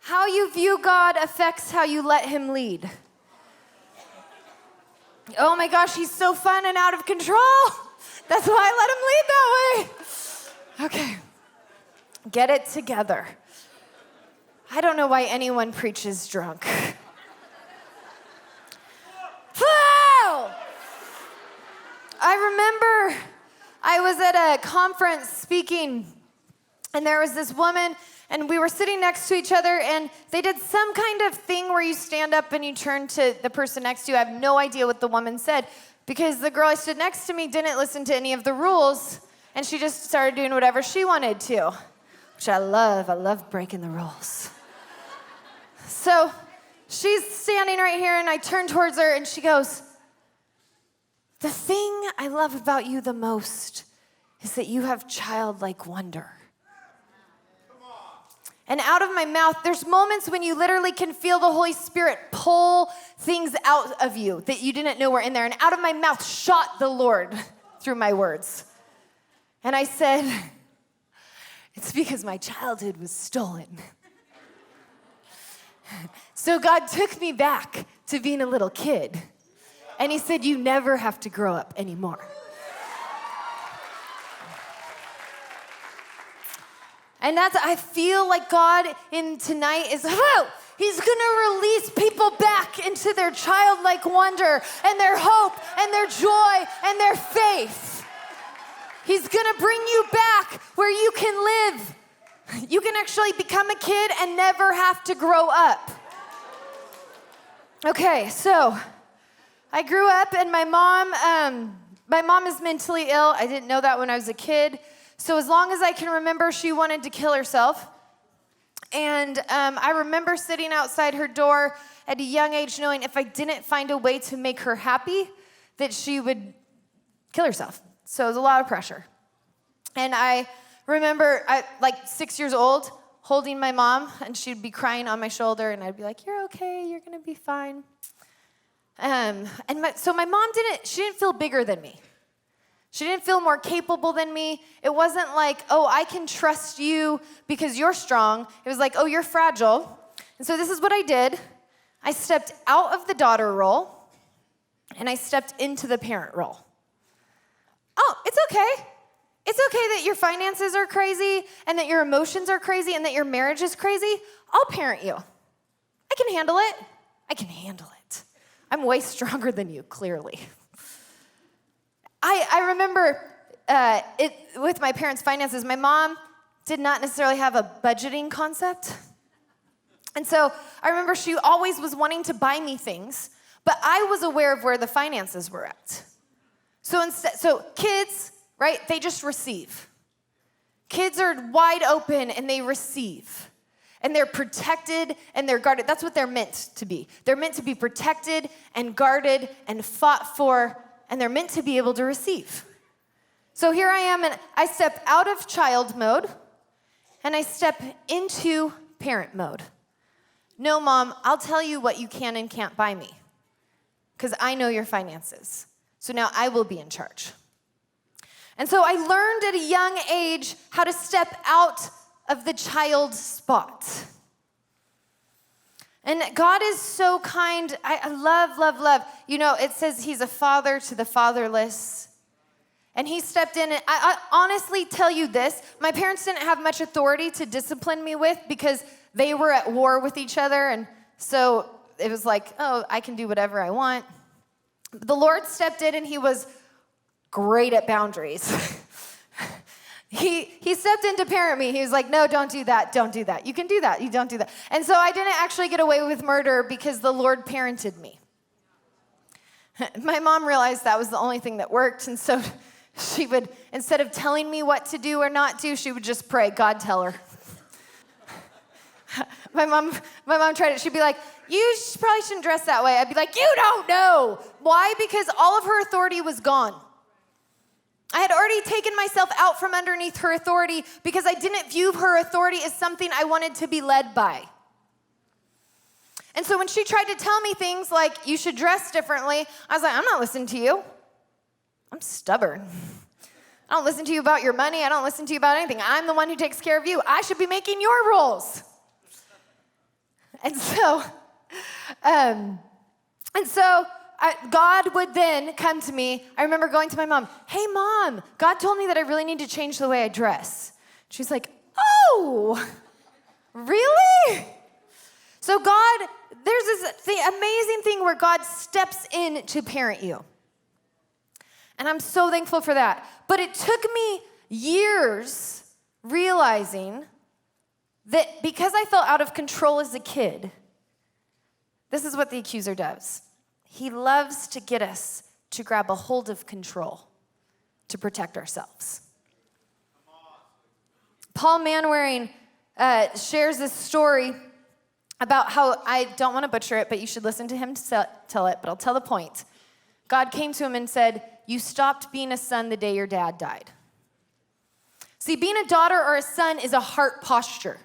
How you view God affects how you let him lead. Oh my gosh, he's so fun and out of control. That's why I let him lead that way. Okay, get it together. I don't know why anyone preaches drunk. Whoa! I remember I was at a conference speaking, and there was this woman, and we were sitting next to each other, and they did some kind of thing where you stand up and you turn to the person next to you. I have no idea what the woman said, because the girl I stood next to me didn't listen to any of the rules, and she just started doing whatever she wanted to, which I love. I love breaking the rules. So she's standing right here, and I turn towards her, and she goes, "The thing I love about you the most is that you have childlike wonder." And out of my mouth, there's moments when you literally can feel the Holy Spirit pull things out of you that you didn't know were in there. And out of my mouth shot the Lord through my words. And I said, "It's because my childhood was stolen." So God took me back to being a little kid. And he said, "You never have to grow up anymore." And I feel like God in tonight is, he's gonna release people back into their childlike wonder and their hope and their joy and their faith. He's gonna bring you back where you can live. You can actually become a kid and never have to grow up. Okay, so I grew up, and my mom is mentally ill. I didn't know that when I was a kid. So as long as I can remember, she wanted to kill herself. And I remember sitting outside her door at a young age knowing if I didn't find a way to make her happy, that she would kill herself. So it was a lot of pressure. And I remember, like 6 years old, holding my mom, and she'd be crying on my shoulder, and I'd be like, "You're okay, you're gonna be fine." So my mom she didn't feel bigger than me. She didn't feel more capable than me. It wasn't like, "Oh, I can trust you because you're strong." It was like, "Oh, you're fragile." And so this is what I did. I stepped out of the daughter role, and I stepped into the parent role. Oh, it's okay. It's okay that your finances are crazy, and that your emotions are crazy, and that your marriage is crazy. I'll parent you. I can handle it. I can handle it. I'm way stronger than you, clearly. I remember with my parents' finances, my mom did not necessarily have a budgeting concept. And so I remember she always was wanting to buy me things, but I was aware of where the finances were at. So kids, right, they just receive. Kids are wide open and they receive. And they're protected and they're guarded. That's what they're meant to be. They're meant to be protected and guarded and fought for, and they're meant to be able to receive. So here I am, and I step out of child mode, and I step into parent mode. "No, Mom, I'll tell you what you can and can't buy me, because I know your finances. So now I will be in charge." And so I learned at a young age how to step out of the child spot. And God is so kind. I love, love, love. You know, it says he's a father to the fatherless. And he stepped in, and I honestly tell you this, my parents didn't have much authority to discipline me with because they were at war with each other. And so it was like, "Oh, I can do whatever I want." The Lord stepped in, and he was great at boundaries. He stepped in to parent me. He was like, "No, don't do that. Don't do that. You can do that. You don't do that." And so I didn't actually get away with murder because the Lord parented me. My mom realized that was the only thing that worked. And so she would, instead of telling me what to do or not do, she would just pray, "God, tell her." My mom tried it. She'd be like, "You probably shouldn't dress that way." I'd be like, "You don't know." Why? Because all of her authority was gone. I had already taken myself out from underneath her authority because I didn't view her authority as something I wanted to be led by. And so when she tried to tell me things like, "You should dress differently," I was like, "I'm not listening to you. I'm stubborn. I don't listen to you about your money. I don't listen to you about anything. I'm the one who takes care of you. I should be making your rules." And so, God would then come to me. I remember going to my mom, hey, Mom, God told me that I really need to change the way I dress. She's like, oh, really? So God, there's this amazing thing where God steps in to parent you. And I'm so thankful for that. But it took me years realizing that because I felt out of control as a kid, this is what the accuser does. He loves to get us to grab a hold of control to protect ourselves. Paul Manwaring shares this story about how, I don't want to butcher it, but you should listen to him tell it, but I'll tell the point. God came to him and said, you stopped being a son the day your dad died. See, being a daughter or a son is a heart posture.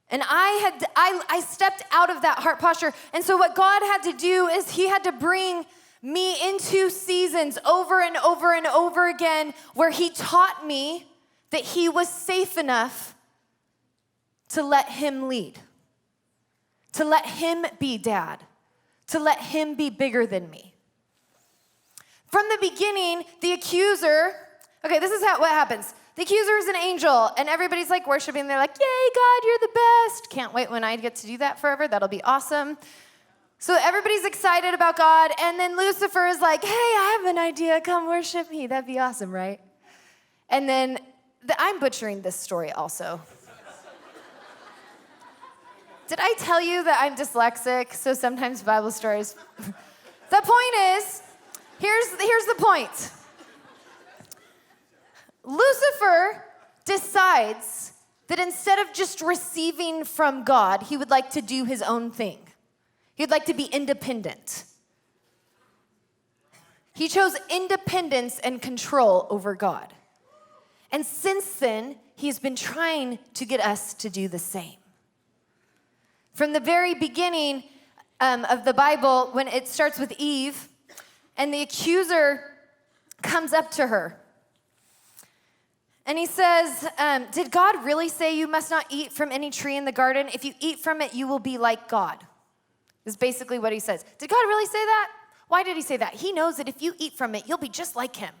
And I stepped out of that heart posture. And so what God had to do is he had to bring me into seasons over and over and over again where he taught me that he was safe enough to let him lead, to let him be dad, to let him be bigger than me. From the beginning, the accuser, okay, this is what happens. The accuser is an angel, and everybody's like worshiping. They're like, yay, God, you're the best. Can't wait when I get to do that forever. That'll be awesome. So everybody's excited about God, and then Lucifer is like, hey, I have an idea. Come worship me. That'd be awesome, right? And then, I'm butchering this story also. Did I tell you that I'm dyslexic? So sometimes Bible stories. The point is, here's the point. Lucifer decides that instead of just receiving from God, he would like to do his own thing. He'd like to be independent. He chose independence and control over God. And since then, he's been trying to get us to do the same. From the very beginning of the Bible, when it starts with Eve, and the accuser comes up to her, and he says, did God really say you must not eat from any tree in the garden? If you eat from it, you will be like God. Is basically what he says. Did God really say that? Why did he say that? He knows that if you eat from it, you'll be just like him.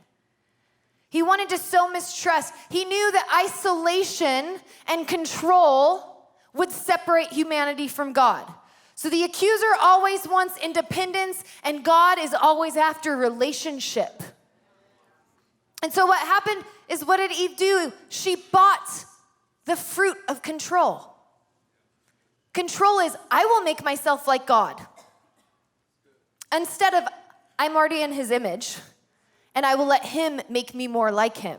He wanted to sow mistrust. He knew that isolation and control would separate humanity from God. So the accuser always wants independence, and God is always after relationship. And so what happened is, what did Eve do? She bought the fruit of control. Control is, I will make myself like God. Instead of, I'm already in his image, and I will let him make me more like him.